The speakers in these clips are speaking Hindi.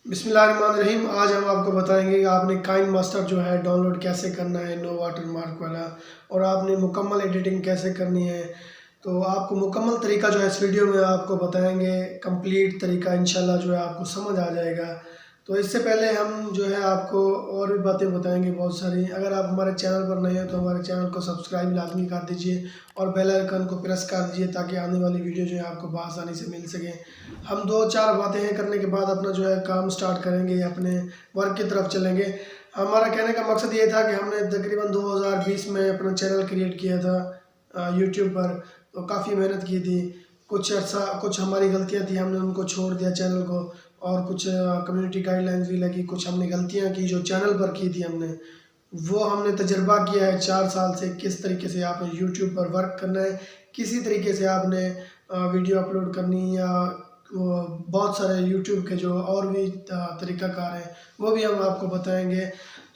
बिस्मिल्लाहिर्रहमानिर्रहीम। आज हम आपको बताएंगे कि आपने काइन मास्टर जो है डाउनलोड कैसे करना है, नो वाटर मार्क वाला, और आपने मुकम्मल एडिटिंग कैसे करनी है। तो आपको मुकम्मल तरीका जो है इस वीडियो में आपको बताएंगे, कंप्लीट तरीका इंशाल्लाह जो है आपको समझ आ जाएगा। तो इससे पहले हम जो है आपको और भी बातें बताएंगे बहुत सारी। अगर आप हमारे चैनल पर नए हैं तो हमारे चैनल को सब्सक्राइब लाजमी कर दीजिए और बेल आइकन को प्रेस कर दीजिए ताकि आने वाली वीडियो जो है आपको बआसानी से मिल सके। हम दो चार बातें करने के बाद अपना जो है काम स्टार्ट करेंगे, अपने वर्क की तरफ चलेंगे। हमारा कहने का मकसद ये था कि हमने तकरीबन 2020 में अपना चैनल क्रिएट किया था यूट्यूब पर। तो काफ़ी मेहनत की थी, कुछ हमारी गलतियां थी, हमने उनको छोड़ दिया चैनल को, और कुछ कम्युनिटी गाइडलाइंस भी लगी, कुछ हमने गलतियां की जो चैनल पर की थी हमने, वो हमने तजर्बा किया है 4 साल से किस तरीके से आपने यूट्यूब पर वर्क करना है, किसी तरीके से आपने वीडियो अपलोड करनी, या बहुत सारे यूट्यूब के जो और भी तरीक़ाकार हैं वो भी हम आपको बताएंगे।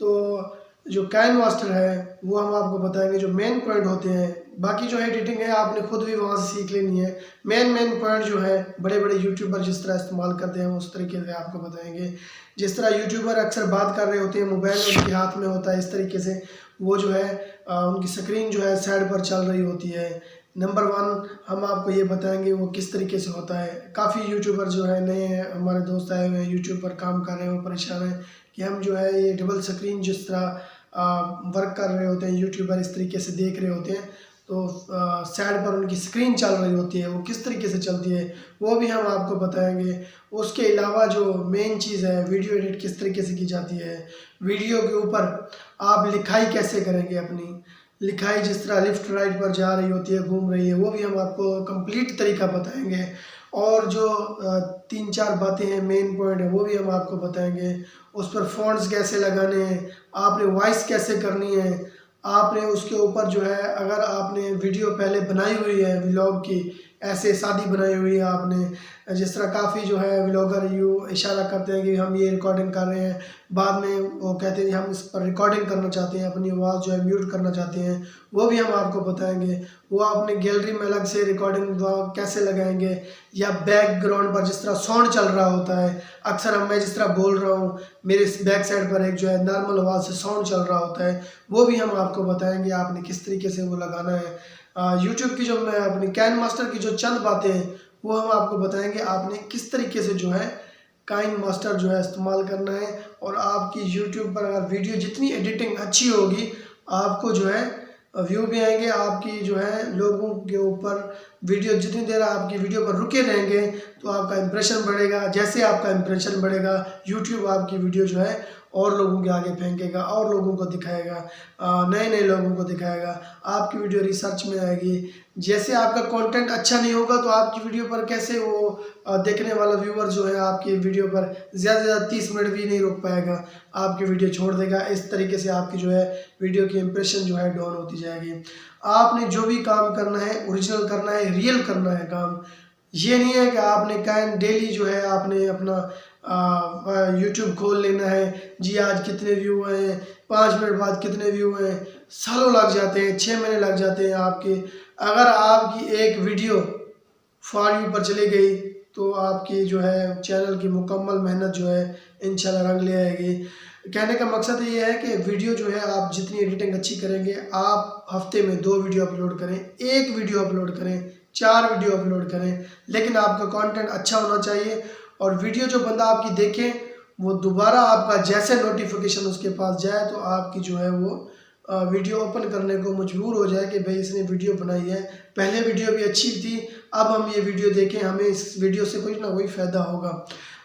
तो जो काइन मास्टर है वो हम आपको बताएंगे, जो मेन पॉइंट होते हैं। बाकी जो एडिटिंग है आपने खुद भी वहाँ से सीख लेनी है। मेन पॉइंट जो है बड़े बड़े यूट्यूबर जिस तरह इस्तेमाल करते हैं उस तरीके से आपको बताएंगे। जिस तरह यूट्यूबर अक्सर बात कर रहे होते हैं, मोबाइल उनके हाथ में होता है, इस तरीके से वो जो है उनकी स्क्रीन जो है साइड पर चल रही होती है। नंबर 1 हम आपको ये बताएंगे वो किस तरीके से होता है। काफ़ी यूट्यूबर जो है नए हैं, हमारे दोस्त आए हुए हैं यूट्यूब पर काम कर रहे हैं, वो परेशान हैं कि हम जो है ये डबल स्क्रीन जिस तरह वर्क कर रहे होते हैं, यूट्यूबर इस तरीके से देख रहे होते हैं, तो साइड पर उनकी स्क्रीन चल रही होती है, वो किस तरीके से चलती है वो भी हम आपको बताएंगे। उसके अलावा जो मेन चीज़ है, वीडियो एडिट किस तरीके से की जाती है, वीडियो के ऊपर आप लिखाई कैसे करेंगे, अपनी लिखाई जिस तरह लेफ्ट राइट पर जा रही होती है, घूम रही है, वो भी हम आपको कंप्लीट तरीका बताएंगे। और जो 3-4 बातें हैं, मेन पॉइंट है, वो भी हम आपको बताएंगे। उस पर फ़ॉन्ट्स कैसे लगाने हैं, आपने वॉइस कैसे करनी है, आपने उसके ऊपर जो है अगर आपने वीडियो पहले बनाई हुई है व्लॉग की, ऐसे शादी बनाई हुई है आपने, जिस तरह काफ़ी जो है व्लॉगर इशारा करते हैं कि हम ये रिकॉर्डिंग कर रहे हैं, बाद में वो कहते हैं कि हम इस पर रिकॉर्डिंग करना चाहते हैं, अपनी आवाज़ जो है म्यूट करना चाहते हैं, वो भी हम आपको बताएंगे। वो आपने गैलरी में अलग से रिकॉर्डिंग कैसे लगाएंगे, या बैकग्राउंड पर जिस तरह साउंड चल रहा होता है, अक्सर मैं जिस तरह बोल रहा हूँ, मेरे बैक साइड पर एक जो है नॉर्मल आवाज़ से साउंड चल रहा होता है, वो भी हम आपको बताएंगे आपने किस तरीके से वो लगाना है। यूट्यूब की जो मैं अपनी काइन मास्टर की जो चंद बातें हैं वो हम आपको बताएंगे, आपने किस तरीके से जो है काइन मास्टर जो है इस्तेमाल करना है। और आपकी यूट्यूब पर अगर वीडियो जितनी एडिटिंग अच्छी होगी, आपको जो है व्यू भी आएंगे, आपकी जो है लोगों के ऊपर वीडियो जितनी देर आपकी वीडियो पर रुके रहेंगे तो आपका इंप्रेशन बढ़ेगा। जैसे आपका इंप्रेशन बढ़ेगा, यूट्यूब आपकी वीडियो जो है और लोगों के आगे फेंकेगा, और लोगों को दिखाएगा, नए नए लोगों को दिखाएगा, आपकी वीडियो रिसर्च में आएगी। जैसे आपका कंटेंट अच्छा नहीं होगा तो आपकी वीडियो पर कैसे वो देखने वाला व्यूअर जो है आपकी वीडियो पर ज़्यादा से ज़्यादा 30 मिनट भी नहीं रुक पाएगा, आपकी वीडियो छोड़ देगा। इस तरीके से आपकी जो है वीडियो की इंप्रेशन जो है डाउन होती जाएगी। आपने जो भी काम करना है ओरिजिनल करना है, रियल करना है काम। ये नहीं है कि आपने काइन डेली जो है आपने अपना यूट्यूब खोल लेना है जी, आज कितने व्यू हैं, 5 मिनट बाद कितने व्यू हैं, सालों लग जाते हैं, 6 महीने लग जाते हैं आपके। अगर आपकी एक वीडियो फॉर यू पर चली गई तो आपकी जो है चैनल की मुकम्मल मेहनत जो है इंशाल्लाह रंग ले आएगी। कहने का मकसद ये है कि वीडियो जो है आप जितनी एडिटिंग अच्छी करेंगे, आप हफ्ते में 2 वीडियो अपलोड करें, 1 वीडियो अपलोड करें, 4 वीडियो अपलोड करें, लेकिन आपका कंटेंट अच्छा होना चाहिए। और वीडियो जो बंदा आपकी देखे वो दोबारा आपका जैसे नोटिफिकेशन उसके पास जाए तो आपकी जो है वो वीडियो ओपन करने को मजबूर हो जाए कि भाई इसने वीडियो बनाई है, पहले वीडियो भी अच्छी थी, अब हम ये वीडियो देखें, हमें इस वीडियो से कोई ना कोई फ़ायदा होगा।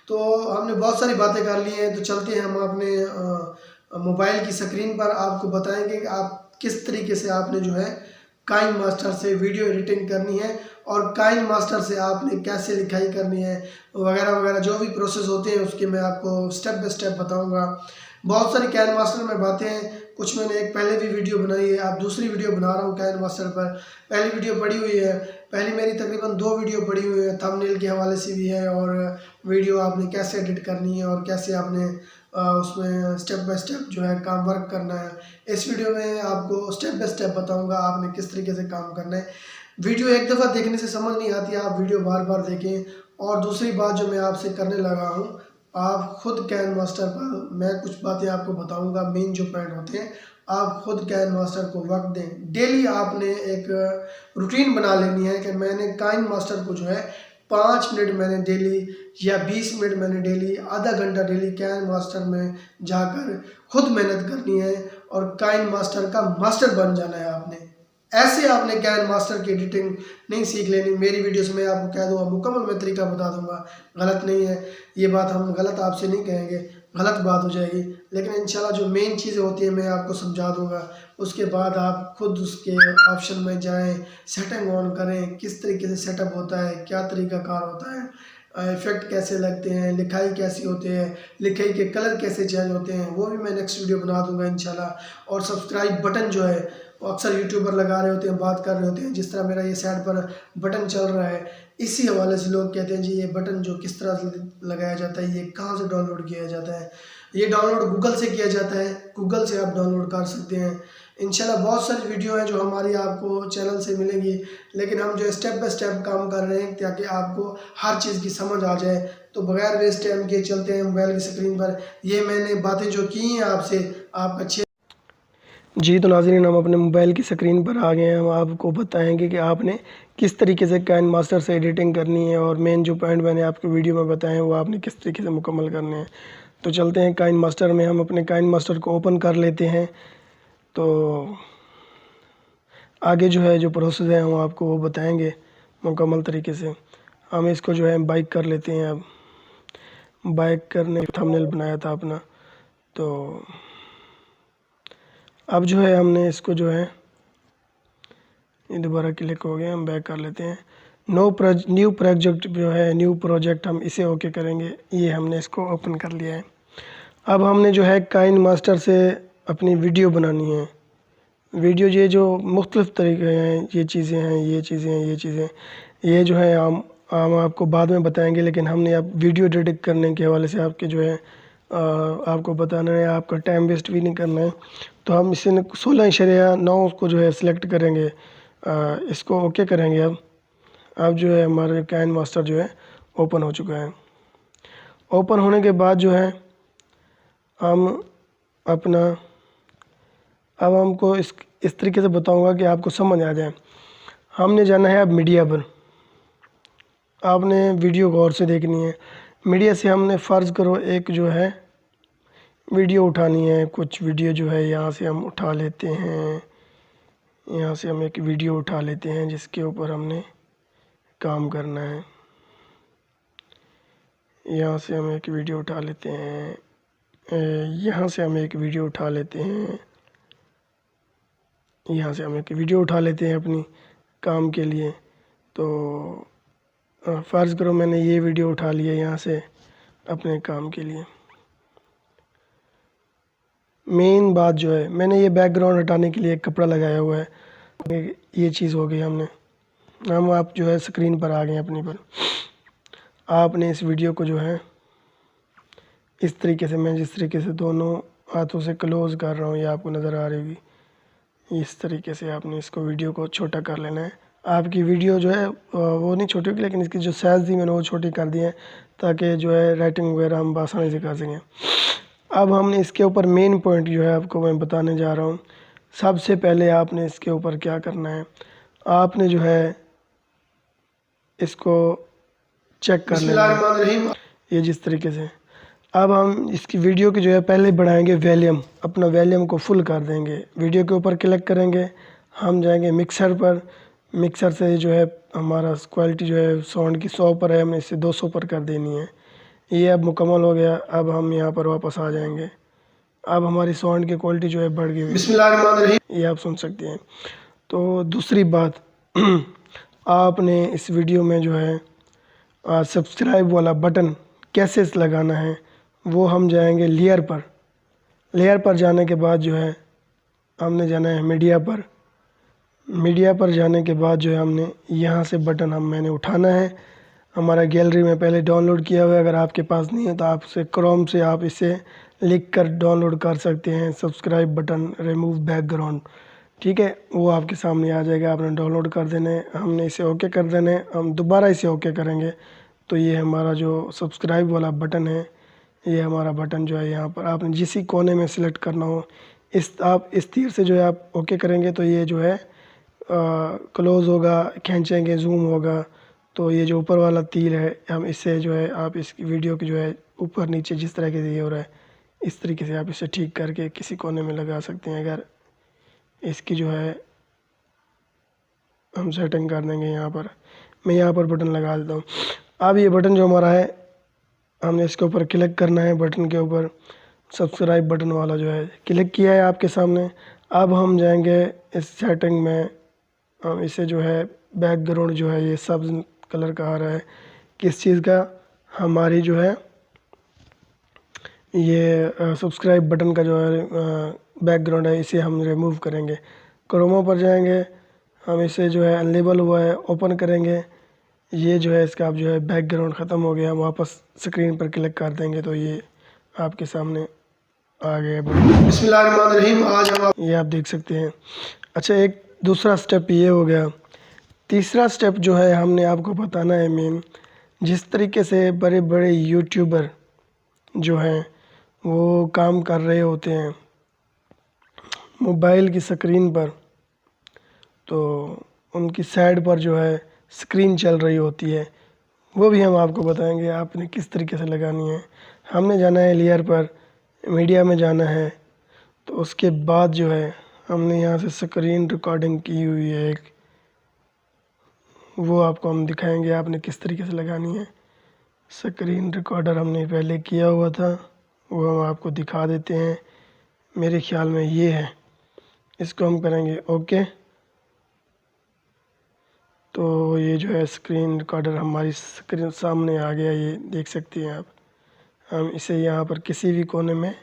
तो हमने बहुत सारी बातें कर ली हैं, तो चलते हैं हम अपने मोबाइल की स्क्रीन पर आपको बताएंगे कि आप किस तरीके से आपने जो है काइन मास्टर से वीडियो एडिटिंग करनी है, और काइन मास्टर से आपने कैसे लिखाई करनी है, वगैरह वगैरह जो भी प्रोसेस होते हैं उसके मैं आपको स्टेप बाय स्टेप बताऊंगा। बहुत सारी काइन मास्टर में बातें हैं, कुछ मैंने एक पहले भी वीडियो बनाई है, आप दूसरी वीडियो बना रहा हूँ काइन मास्टर पर। पहली वीडियो पड़ी हुई है, पहली मेरी तकरीबन 2 वीडियो पड़ी हुई है, थंबनेल के हवाले से भी है, और वीडियो आपने कैसे एडिट करनी है और कैसे आपने उसमें स्टेप बाय स्टेप जो है काम वर्क करना है। इस वीडियो में आपको स्टेप बाय स्टेप बताऊंगा आपने किस तरीके से काम करना है। वीडियो एक दफ़ा देखने से समझ नहीं आती, आप वीडियो बार बार देखें। और दूसरी बात जो मैं आपसे करने लगा हूँ, आप खुद कैन मास्टर पर, मैं कुछ बातें आपको बताऊंगा, मेन जो पॉइंट होते हैं, आप खुद कैन मास्टर को वक्त दें। डेली आपने एक रूटीन बना लेनी है कि मैंने काइन मास्टर को जो है 5 मिनट मैंने डेली या 20 मिनट मैंने डेली, आधा घंटा डेली कैन मास्टर में जाकर खुद मेहनत करनी है और काइन मास्टर का मास्टर बन जाना है आपने। ऐसे आपने कैन मास्टर की एडिटिंग नहीं सीख लेनी। मेरी वीडियोस में आपको कह दूंगा, मुकम्मल मैं तरीका बता दूंगा, गलत नहीं है ये बात, हम गलत आपसे नहीं कहेंगे, गलत बात हो जाएगी, लेकिन इंशाल्लाह जो मेन चीज़ें होती हैं मैं आपको समझा दूंगा। उसके बाद आप खुद उसके ऑप्शन में जाएं, सेटिंग ऑन करें, किस तरीके से सेटअप होता है, क्या तरीकाकार होता है, इफ़ेक्ट कैसे लगते हैं, लिखाई कैसी होती है, लिखाई के कलर कैसे चेंज होते हैं, वो भी मैं नेक्स्ट वीडियो बना दूंगा इंशाल्लाह। और सब्सक्राइब बटन जो है वो अक्सर यूट्यूबर लगा रहे होते हैं, बात कर रहे होते हैं, जिस तरह मेरा ये साइड पर बटन चल रहा है, इसी हवाले से लोग कहते हैं जी ये बटन जो किस तरह से लगाया जाता है, ये कहाँ से डाउनलोड किया जाता है। ये डाउनलोड गूगल से किया जाता है, गूगल से आप डाउनलोड कर सकते हैं। इंशाल्लाह बहुत सारी वीडियो हैं जो हमारी आपको चैनल से मिलेंगी, लेकिन हम जो स्टेप बाय स्टेप काम कर रहे हैं ताकि आपको हर चीज़ की समझ आ जाए। तो बगैर वेस्ट टाइम के चलते हैं मोबाइल की स्क्रीन पर। ये मैंने बातें जो की हैं आपसे, आप अच्छे जी। तो नाज़रीन, हम अपने मोबाइल की स्क्रीन पर आ गए हैं। हम आपको बताएंगे कि आपने किस तरीके से काइन मास्टर से एडिटिंग करनी है और मेन जो पॉइंट मैंने आपको वीडियो में बताए हैं वो आपने किस तरीके से मुकम्मल करने हैं। तो चलते हैं काइन मास्टर में, हम अपने काइन मास्टर को ओपन कर लेते हैं। तो आगे जो है जो प्रोसेस है हम आपको वो बताएंगे मुकम्मल तरीके से। हम इसको जो है बाइक कर लेते हैं। अब बाइक करने थंबनेल बनाया था अपना, तो अब जो है हमने इसको जो है ये दोबारा क्लिक हो गया, हम बैक कर लेते हैं। न्यू प्रोजेक्ट जो है, न्यू प्रोजेक्ट हम इसे ओके करेंगे। ये हमने इसको ओपन कर लिया है। अब हमने जो है काइन मास्टर से अपनी वीडियो बनानी है। वीडियो ये जो मुख्तलिफ़ तरीके हैं, ये चीज़ें हैं, ये चीज़ें हैं, ये चीज़ें, ये जो है हम आपको बाद में बताएंगे, लेकिन हमने अब वीडियो एडिट करने के हवाले से आपके जो है आपको बताना है, आपका टाइम वेस्ट भी नहीं करना है। तो हम इसे 16:9 को जो है सिलेक्ट करेंगे, इसको ओके करेंगे। अब जो है हमारे काइन मास्टर जो है ओपन हो चुका है। ओपन होने के बाद जो है हम अपना, अब हमको इस तरीके से बताऊंगा कि आपको समझ आ जाए। हमने जाना है अब मीडिया पर। आपने वीडियो गौर से देखनी है। मीडिया से हमने फ़र्ज़ करो एक जो है वीडियो उठानी है। कुछ वीडियो जो है यहाँ से हम उठा लेते हैं, यहाँ से हम एक वीडियो उठा लेते हैं जिसके ऊपर हमने काम करना है। यहाँ से हम एक वीडियो उठा लेते हैं, यहाँ से हम एक वीडियो उठा लेते हैं, यहाँ से हम एक वीडियो उठा लेते हैं अपनी काम के लिए। तो फ़र्ज़ करो मैंने ये वीडियो उठा लिया यहाँ से अपने काम के लिए। मेन बात जो है, मैंने ये बैकग्राउंड हटाने के लिए एक कपड़ा लगाया हुआ है। ये चीज़ हो गई। हम आप जो है स्क्रीन पर आ गए अपनी पर। आपने इस वीडियो को जो है इस तरीके से, मैं जिस तरीके से दोनों हाथों से क्लोज़ कर रहा हूँ, ये आपको नज़र आ रही होगी। इस तरीके से आपने इसको वीडियो को छोटा कर लेना है। आपकी वीडियो जो है वो नहीं छोटी होगी, लेकिन इसकी जो साइज़ थी मैंने वो छोटी कर दी है ताकि जो है राइटिंग वगैरह हम आसानी से कर सकें। अब हमने इसके ऊपर मेन पॉइंट जो है आपको मैं बताने जा रहा हूँ। सबसे पहले आपने इसके ऊपर क्या करना है, आपने जो है इसको चेक कर लेना है, ये जिस तरीके से। अब हम इसकी वीडियो की जो है पहले बढ़ाएंगे वॉल्यूम, अपना वॉल्यूम को फुल कर देंगे। वीडियो के ऊपर क्लिक करेंगे, हम जाएंगे मिक्सर पर। मिक्सर से जो है हमारा क्वालिटी जो है साउंड की 100 पर है, हमने इसे 200 पर कर देनी है। ये अब मुकम्मल हो गया। अब हम यहाँ पर वापस आ जाएंगे। अब हमारी साउंड की क्वालिटी जो है बढ़ गई, बिस्मिल्लाहिर्रहमानिर्रहीम, ये आप सुन सकते हैं। तो दूसरी बात, आपने इस वीडियो में जो है सब्सक्राइब वाला बटन कैसे लगाना है, वो हम जाएंगे लेयर पर। लेयर पर जाने के बाद जो है हमने जाना है मीडिया पर। मीडिया पर जाने के बाद जो है हमने यहाँ से बटन मैंने उठाना है। हमारा गैलरी में पहले डाउनलोड किया हुआ है, अगर आपके पास नहीं है तो आप से क्रोम से आप इसे लिख कर डाउनलोड कर सकते हैं। सब्सक्राइब बटन रिमूव बैकग्राउंड, ठीक है, वो आपके सामने आ जाएगा। आपने डाउनलोड कर देना है, हमने इसे ओके कर देना है। हम दोबारा इसे ओके करेंगे तो ये हमारा जो सब्सक्राइब वाला बटन है ये हमारा बटन जो है यहाँ पर आपने जिस कोने में सिलेक्ट करना हो आप इस तीर से जो है आप ओके करेंगे तो ये जो है क्लोज़ होगा, खींचेंगे जूम होगा तो ये जो ऊपर वाला तीर है हम इससे जो है आप इस वीडियो की जो है ऊपर नीचे जिस तरह के ये हो रहा है इस तरीके से आप इसे ठीक करके किसी कोने में लगा सकते हैं। अगर इसकी जो है हम सेटिंग कर देंगे यहाँ पर, मैं यहाँ पर बटन लगा देता हूँ। अब ये बटन जो हमारा है हमने इसके ऊपर क्लिक करना है, बटन के ऊपर सब्सक्राइब बटन वाला जो है क्लिक किया है आपके सामने। अब हम जाएंगे इस सेटिंग में, हम इसे जो है बैकग्राउंड जो है ये सब्ज कलर का आ रहा है किस चीज़ का, हमारी जो है ये सब्सक्राइब बटन का जो है बैकग्राउंड है इसे हम रिमूव करेंगे। क्रोमा पर जाएंगे, हम इसे जो है अनलेबल हुआ है ओपन करेंगे, ये जो है इसका आप जो है बैकग्राउंड ख़त्म हो गया, हम वापस स्क्रीन पर क्लिक कर देंगे तो ये आपके सामने आ गया। बिस्मिल्लाहिर्रहमानिर्रहीम। आज हम ये आप देख सकते हैं। अच्छा, एक दूसरा स्टेप ये हो गया। तीसरा स्टेप जो है हमने आपको बताना है मेन, जिस तरीके से बड़े बड़े यूट्यूबर जो हैं वो काम कर रहे होते हैं मोबाइल की स्क्रीन पर, तो उनकी साइड पर जो है स्क्रीन चल रही होती है, वो भी हम आपको बताएंगे आपने किस तरीके से लगानी है। हमने जाना है लेयर पर, मीडिया में जाना है, तो उसके बाद जो है हमने यहाँ से स्क्रीन रिकॉर्डिंग की हुई है एक, वो आपको हम दिखाएंगे आपने किस तरीके से लगानी है। स्क्रीन रिकॉर्डर हमने पहले किया हुआ था, वो हम आपको दिखा देते हैं। मेरे ख्याल में ये है, इसको हम करेंगे ओके। तो ये जो है स्क्रीन रिकॉर्डर हमारी स्क्रीन सामने आ गया, ये देख सकते हैं आप। हम इसे यहाँ पर किसी भी कोने में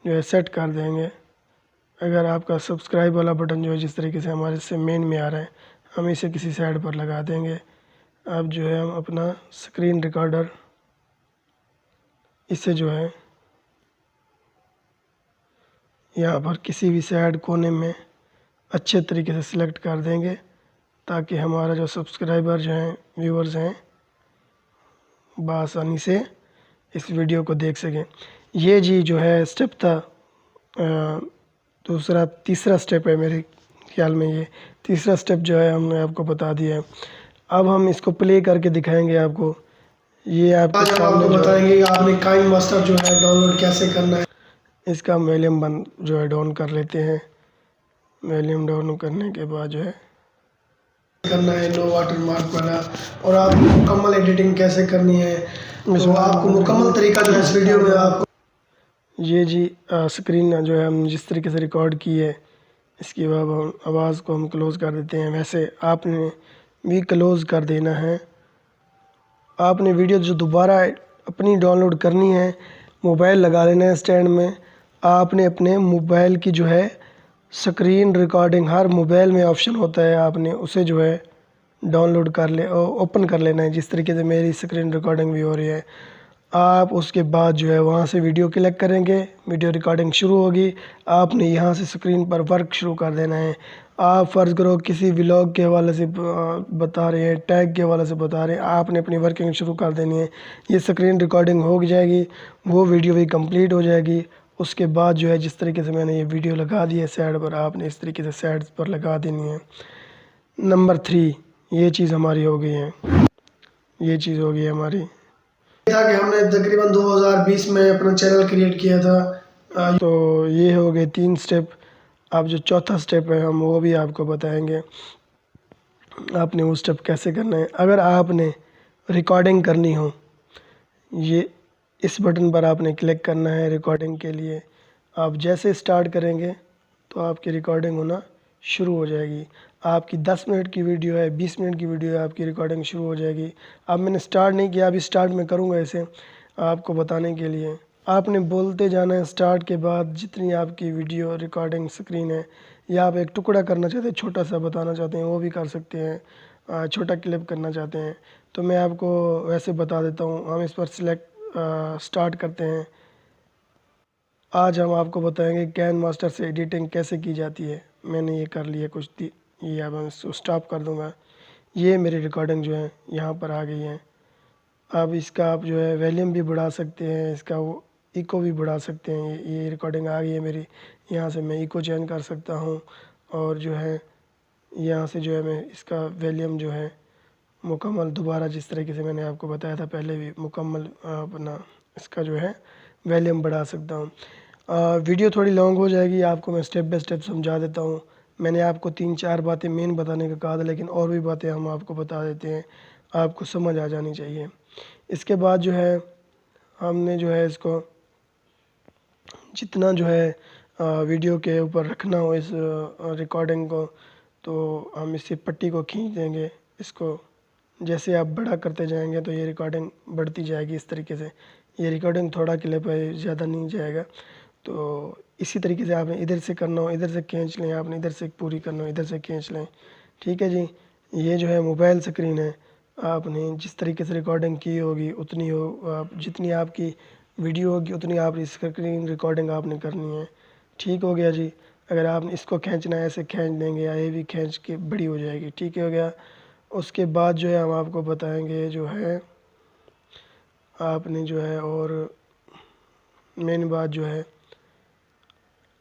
जो है सेट कर देंगे। अगर आपका सब्सक्राइब वाला बटन जो है जिस तरीके से हमारे से मेन में आ रहा है, हम इसे किसी साइड पर लगा देंगे। अब जो है हम अपना स्क्रीन रिकॉर्डर इसे जो है यहाँ पर किसी भी साइड कोने में अच्छे तरीके से सिलेक्ट कर देंगे ताकि हमारा जो सब्सक्राइबर जो हैं व्यूअर्स हैं बआसानी से इस वीडियो को देख सकें। ये जी जो है स्टेप था तीसरा स्टेप है मेरे ख्याल में। ये तीसरा स्टेप जो है हमने आपको बता दिया है। अब हम इसको प्ले करके दिखाएंगे आपको। ये आपके सामने बताएंगे आपने काइन मास्टर जो है डाउनलोड कैसे करना है। इसका वॉल्यूम बंद जो है डाउन कर लेते हैं। वॉल्यूम डाउन करने के बाद जो है करना है नो वाटर मार्क वाला, और आप मुकम्मल एडिटिंग कैसे करनी है तो आपको मुकम्मल तरीका जो है इस वीडियो में आपको ये जी स्क्रीन जो है हम जिस तरीके से रिकॉर्ड की है इसके बाद हम आवाज़ को हम क्लोज़ कर देते हैं। वैसे आपने भी क्लोज़ कर देना है। आपने वीडियो जो दोबारा अपनी डाउनलोड करनी है मोबाइल लगा लेना है स्टैंड में। आपने अपने मोबाइल की जो है स्क्रीन रिकॉर्डिंग, हर मोबाइल में ऑप्शन होता है, आपने उसे जो है डाउनलोड कर ले ओपन कर लेना है। जिस तरीके से मेरी स्क्रीन रिकॉर्डिंग भी हो रही है, आप उसके बाद जो है वहाँ से वीडियो क्लिक करेंगे, वीडियो रिकॉर्डिंग शुरू होगी। आपने यहाँ से स्क्रीन पर वर्क शुरू कर देना है। आप फ़र्ज़ करो किसी व्लॉग के हवाले से बता रहे हैं, टैग के हवाले से बता रहे हैं, आपने अपनी वर्किंग शुरू कर देनी है। ये स्क्रीन रिकॉर्डिंग हो जाएगी, वो वीडियो भी कंप्लीट हो जाएगी। उसके बाद जो है जिस तरीके से मैंने ये वीडियो लगा दी है साइड पर, आपने इस तरीके से साइड पर लगा देनी है। नंबर 3 ये चीज़ हमारी हो गई है, ये चीज़ हो गई है हमारी। था कि हमने तकरीबन 2020 में अपना चैनल क्रिएट किया था। तो ये हो गए 3 स्टेप। अब जो चौथा स्टेप है हम वो भी आपको बताएंगे आपने वो स्टेप कैसे करना है। अगर आपने रिकॉर्डिंग करनी हो, ये इस बटन पर आपने क्लिक करना है रिकॉर्डिंग के लिए। आप जैसे स्टार्ट करेंगे तो आपकी रिकॉर्डिंग होना शुरू हो जाएगी। आपकी 10 मिनट की वीडियो है, 20 मिनट की वीडियो है, आपकी रिकॉर्डिंग शुरू हो जाएगी। अब मैंने स्टार्ट नहीं किया, अभी स्टार्ट मैं करूँगा इसे आपको बताने के लिए। आपने बोलते जाना है स्टार्ट के बाद जितनी आपकी वीडियो रिकॉर्डिंग स्क्रीन है, या आप एक टुकड़ा करना चाहते हैं, छोटा सा बताना चाहते हैं वो भी कर सकते हैं, छोटा क्लिप करना चाहते हैं तो मैं आपको वैसे बता देता हूँ। हम इस पर स्टार्ट करते हैं। आज हम आपको बताएंगे काइन मास्टर से एडिटिंग कैसे की जाती है। मैंने ये कर लिया कुछ ये अब मैं इसको स्टॉप कर दूँगा। ये मेरी रिकॉर्डिंग जो है यहाँ पर आ गई है। आप इसका आप जो है वॉल्यूम भी बढ़ा सकते हैं, इसका वो इको भी बढ़ा सकते हैं। ये रिकॉर्डिंग आ गई है मेरी, यहाँ से मैं इको चेंज कर सकता हूँ और जो है यहाँ से जो है मैं इसका वॉल्यूम जो है मुकम्मल दोबारा जिस तरीके से मैंने आपको बताया था पहले भी मुकम्मल अपना इसका जो है वॉल्यूम बढ़ा सकता हूँ। वीडियो थोड़ी लॉन्ग हो जाएगी, आपको मैं स्टेप बाय स्टेप समझा देता हूँ। मैंने आपको 3-4 बातें मेन बताने का कहा था, लेकिन और भी बातें हम आपको बता देते हैं, आपको समझ आ जानी चाहिए। इसके बाद जो है हमने जो है इसको जितना जो है वीडियो के ऊपर रखना हो इस रिकॉर्डिंग को, तो हम इससे पट्टी को खींच देंगे। इसको जैसे आप बड़ा करते जाएंगे तो ये रिकॉर्डिंग बढ़ती जाएगी इस तरीके से। ये रिकॉर्डिंग थोड़ा क्लिप है, ज़्यादा नहीं जाएगा। तो इसी तरीके से आपने इधर से करना हो इधर से खींच लें, आपने इधर से पूरी करना हो इधर से खींच लें। ठीक है जी। ये जो है मोबाइल स्क्रीन है, आपने जिस तरीके से रिकॉर्डिंग की होगी उतनी हो, आप जितनी आपकी वीडियो होगी उतनी आप स्क्रीन रिकॉर्डिंग आपने करनी है। ठीक हो गया जी। अगर आपने इसको खींचना है ऐसे खींच देंगे या ये भी खींच के बड़ी हो जाएगी। ठीक हो गया। उसके बाद जो है हम आपको बताएंगे जो है आपने जो है और मेन बात जो है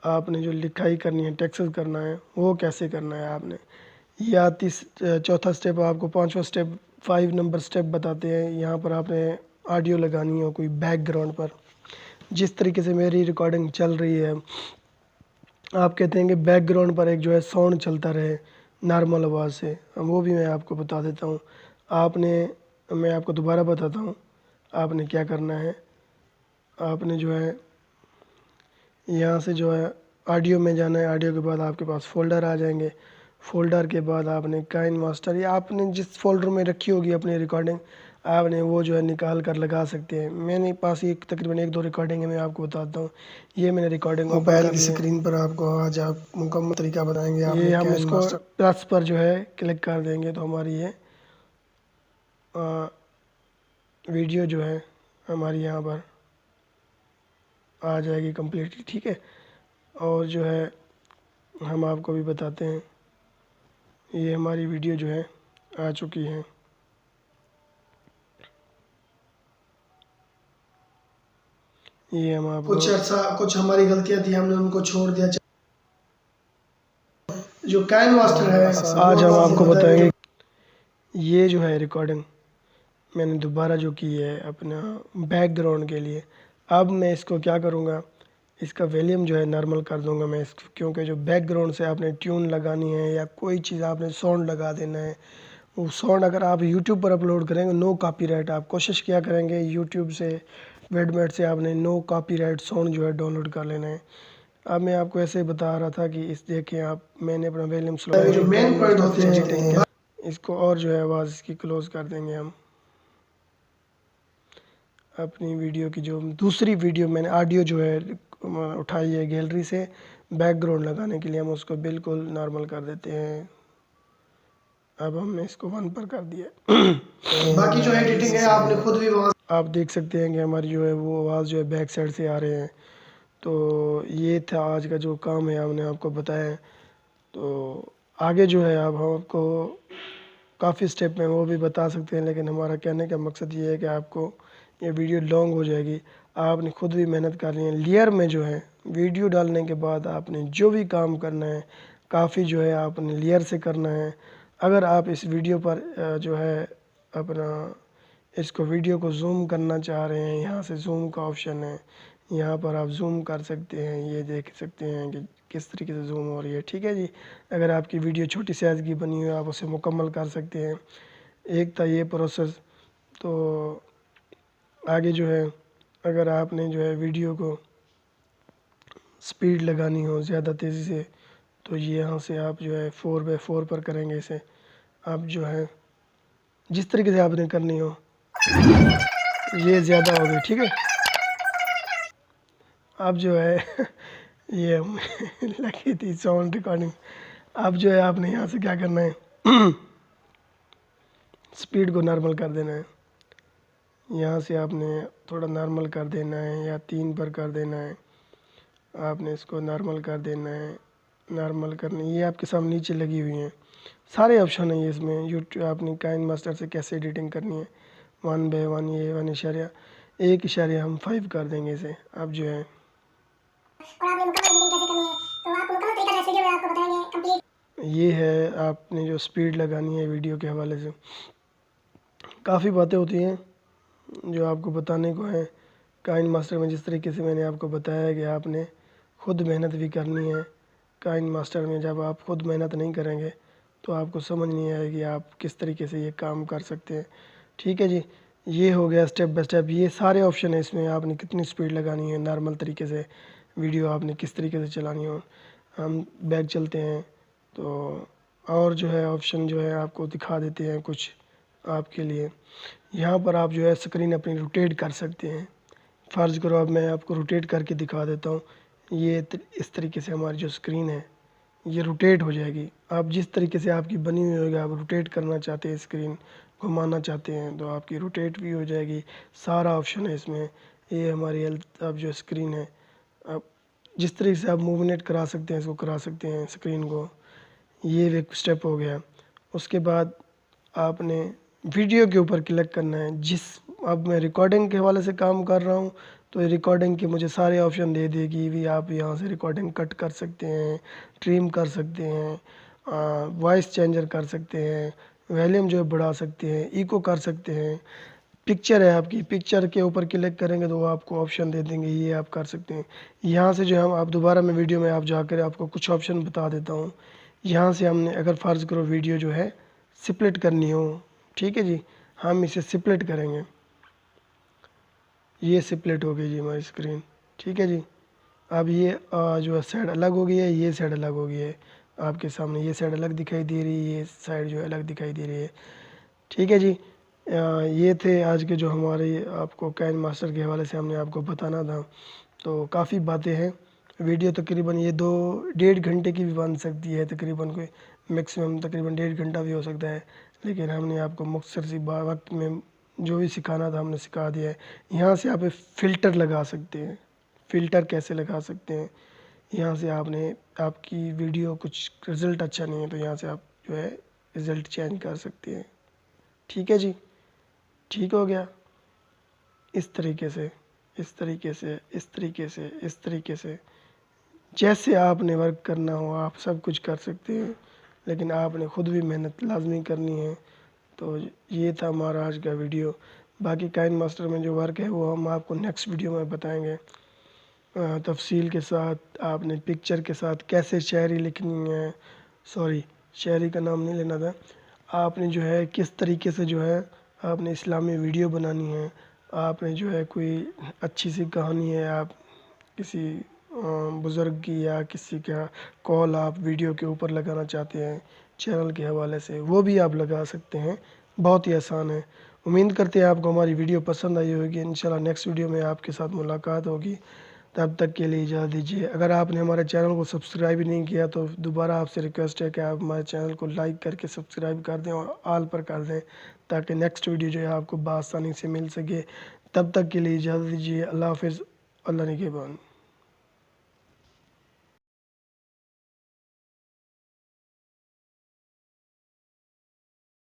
आपने जो लिखाई करनी है, टेक्स्ट करना है, वो कैसे करना है आपने। या चौथा स्टेप आपको, पांचवा स्टेप 5 नंबर स्टेप बताते हैं। यहाँ पर आपने ऑडियो लगानी हो कोई बैकग्राउंड पर, जिस तरीके से मेरी रिकॉर्डिंग चल रही है। आप कहते हैं कि बैकग्राउंड पर एक जो है साउंड चलता रहे नॉर्मल आवाज़ से, वो भी मैं आपको बता देता हूँ। मैं आपको दोबारा बताता हूँ आपने क्या करना है। आपने जो है यहाँ से जो है ऑडियो में जाना है। ऑडियो के बाद आपके पास फ़ोल्डर आ जाएंगे। फ़ोल्डर के बाद आपने काइन मास्टर या आपने जिस फ़ोल्डर में रखी होगी अपनी रिकॉर्डिंग, आपने वो जो है निकाल कर लगा सकते हैं। मैंने पास एक तकरीबन 1-2 रिकॉर्डिंग है, मैं आपको बताता हूँ। ये मैंने रिकॉर्डिंग मोबाइल की स्क्रीन पर आपको आज आप मुकम्मल तरीका बताएंगे। ये हम इसको प्लस पर जो है क्लिक कर देंगे तो हमारी ये वीडियो जो है हमारी यहाँ पर आ जाएगी कम्प्लीटली। ठीक है। और जो है हम आपको भी बताते हैं, ये हमारी वीडियो जो है आ चुकी है। ये हम आपको कुछ हमारी गलतियां थी, हमने उनको छोड़ दिया। जो काइन मास्टर है आज हम आपको बताएंगे। ये जो है रिकॉर्डिंग मैंने दोबारा जो की है अपना बैकग्राउंड के लिए। अब मैं इसको क्या करूँगा, इसका वॉल्यूम जो है नॉर्मल कर दूंगा मैं इसको, क्योंकि जो बैकग्राउंड से आपने ट्यून लगानी है या कोई चीज़ आपने साउंड लगा देना है, वो साउंड अगर आप यूट्यूब पर अपलोड करेंगे नो कॉपीराइट। आप कोशिश किया करेंगे यूट्यूब से वेडमेट से आपने नो कॉपीराइट साउंड जो है डाउनलोड कर लेना है। अब मैं आपको ऐसे ही बता रहा था कि इस देखें आप, मैंने अपना वॉल्यूम स्लो जो मेन पॉइंट होते हैं इसको, और जो है आवाज़ इसकी क्लोज़ कर देंगे हम। अपनी वीडियो की जो दूसरी वीडियो मैंने ऑडियो जो है उठाई है गैलरी से बैकग्राउंड लगाने के लिए, हम उसको बिल्कुल नॉर्मल कर देते हैं। अब हमने इसको 1 पर कर दिया। बाकी जो एडिटिंग है आपने खुद भी आप देख सकते हैं कि हमारी जो है वो आवाज़ जो है बैक साइड से आ रहे हैं। तो ये था आज का जो काम है, हमने आपको बताया है। तो आगे जो है अब हम आपको काफ़ी स्टेप में वो भी बता सकते हैं, लेकिन हमारा कहने का मकसद ये है कि आपको ये वीडियो लॉन्ग हो जाएगी, आपने खुद भी मेहनत करनी है। लेयर में जो है वीडियो डालने के बाद आपने जो भी काम करना है काफ़ी जो है आपने लेयर से करना है। अगर आप इस वीडियो पर जो है अपना इसको वीडियो को जूम करना चाह रहे हैं, यहाँ से जूम का ऑप्शन है, यहाँ पर आप जूम कर सकते हैं। ये देख सकते हैं कि किस तरीके से जूम हो रही है। ठीक है जी। अगर आपकी वीडियो छोटी साइज़ की बनी हुई है आप उसे मुकम्मल कर सकते हैं। एक था ये प्रोसेस। तो आगे जो है अगर आपने जो है वीडियो को स्पीड लगानी हो ज़्यादा तेज़ी से, तो ये यहाँ से आप जो है 4x4 पर करेंगे इसे। आप जो है जिस तरीके से आपने करनी हो, ये ज़्यादा हो गई। ठीक है। अब जो है ये लगी थी साउंड रिकॉर्डिंग। अब जो है आपने यहाँ से क्या करना है स्पीड को नॉर्मल कर देना है। यहाँ से आपने थोड़ा नॉर्मल कर देना है या 3 पर कर देना है। आपने इसको नॉर्मल कर देना है। नॉर्मल करने ये आपके सामने नीचे लगी हुई हैं, सारे ऑप्शन हैं ये इसमें। यूट्यूब आपने काइन मास्टर से कैसे एडिटिंग करनी है 1/1 ये 1.5 कर देंगे इसे। अब जो है और आपने मुकम्मल एडिटिंग कैसे करनी है तो आपको मुकम्मल तरीका इस वीडियो में आपको बताएंगे कंप्लीट। ये है आपने जो स्पीड लगानी है वीडियो के हवाले से। काफ़ी बातें होती हैं जो आपको बताने को है काइन मास्टर में। जिस तरीके से मैंने आपको बताया है कि आपने खुद मेहनत भी करनी है काइन मास्टर में। जब आप खुद मेहनत नहीं करेंगे तो आपको समझ नहीं आएगी आप किस तरीके से ये काम कर सकते हैं। ठीक है जी, ये हो गया स्टेप बाय स्टेप। ये सारे ऑप्शन है इसमें, आपने कितनी स्पीड लगानी है, नॉर्मल तरीके से वीडियो आपने किस तरीके से चलानी हो। हम बैक चलते हैं तो और जो है ऑप्शन जो है आपको दिखा देते हैं कुछ आपके लिए। यहाँ पर आप जो है स्क्रीन अपनी रोटेट कर सकते हैं। फ़र्ज़ करो अब मैं आपको रोटेट करके दिखा देता हूँ। ये इस तरीके से हमारी जो स्क्रीन है ये रोटेट हो जाएगी। आप जिस तरीके से आपकी बनी हुई होगी, आप रोटेट करना चाहते हैं स्क्रीन, घुमाना चाहते हैं तो आपकी रोटेट भी हो जाएगी। सारा ऑप्शन है इसमें। ये हमारी हेल्थ अब जो स्क्रीन है, आप जिस तरीके से आप मूवमेंट करा सकते हैं इसको करा सकते हैं स्क्रीन को। ये एक स्टेप हो गया। उसके बाद आपने वीडियो के ऊपर क्लिक करना है। अब मैं रिकॉर्डिंग के हवाले से काम कर रहा हूँ तो ये रिकॉर्डिंग के मुझे सारे ऑप्शन दे देगी भी। आप यहाँ से रिकॉर्डिंग कट कर सकते हैं, ट्रिम कर सकते हैं, वॉइस चेंजर कर सकते हैं, वॉल्यूम जो है बढ़ा सकते हैं, इको कर सकते हैं। पिक्चर है आपकी, पिक्चर के ऊपर क्लिक करेंगे तो वो आपको ऑप्शन दे देंगे, ये आप कर सकते हैं। यहाँ से जो है हम आप दोबारा मैं वीडियो में आप जाकर आपको कुछ ऑप्शन बता देता हूँ। यहाँ से हमने अगर फ़र्ज़ करो वीडियो जो है स्प्लिट करनी हो, ठीक है जी, हम इसे स्प्लिट करेंगे। ये स्प्लिट हो गई जी हमारी स्क्रीन। ठीक है जी, अब ये जो है साइड अलग हो गई है, ये साइड अलग हो गई है आपके सामने। ये साइड अलग दिखाई दे रही है, ये साइड जो है अलग दिखाई दे रही है। ठीक है जी, ये थे आज के जो हमारे आपको काइन मास्टर के हवाले से हमने आपको बताना था। तो काफ़ी बातें हैं। वीडियो तकरीबन ये 2-1.5 घंटे की भी बन सकती है, तकरीबन कोई मैक्सिमम तकरीबन 1.5 घंटा भी हो सकता है। लेकिन हमने आपको मुख्तसर सी वक्त में जो भी सिखाना था हमने सिखा दिया है। यहाँ से आप फ़िल्टर लगा सकते हैं। फ़िल्टर कैसे लगा सकते हैं, यहाँ से आपने आपकी वीडियो कुछ रिज़ल्ट अच्छा नहीं है तो यहाँ से आप जो है रिज़ल्ट चेंज कर सकते हैं। ठीक है जी, ठीक हो गया। इस तरीके से, इस तरीके से, इस तरीके से, इस तरीके से जैसे आपने वर्क करना हो आप सब कुछ कर सकते हैं, लेकिन आपने ख़ुद भी मेहनत लाजमी करनी है। तो ये था हमारा आज का वीडियो। बाकी काइन मास्टर में जो वर्क है वो हम आपको नेक्स्ट वीडियो में बताएंगे तफसील के साथ। आपने पिक्चर के साथ कैसे शायरी लिखनी है, सॉरी शायरी का नाम नहीं लेना था। आपने जो है किस तरीके से जो है आपने इस्लामी वीडियो बनानी है। आपने जो है कोई अच्छी सी कहानी है, आप किसी बुज़ुर्ग की या किसी का कॉल आप वीडियो के ऊपर लगाना चाहते हैं चैनल के हवाले से, वो भी आप लगा सकते हैं। बहुत ही आसान है। उम्मीद करते हैं आपको हमारी वीडियो पसंद आई होगी। इंशाल्लाह नेक्स्ट वीडियो में आपके साथ मुलाकात होगी। तब तक के लिए इजाज़त दीजिए। अगर आपने हमारे चैनल को सब्सक्राइब नहीं किया तो दोबारा आपसे रिक्वेस्ट है कि आप हमारे चैनल को लाइक करके सब्सक्राइब कर दें और ऑल पर कर दें, ताकि नेक्स्ट वीडियो जो है आपको बआसानी से मिल सके। तब तक के लिए इजाज़त दीजिए। अल्लाह हाफ़िज़। अल्लाह निगहबान।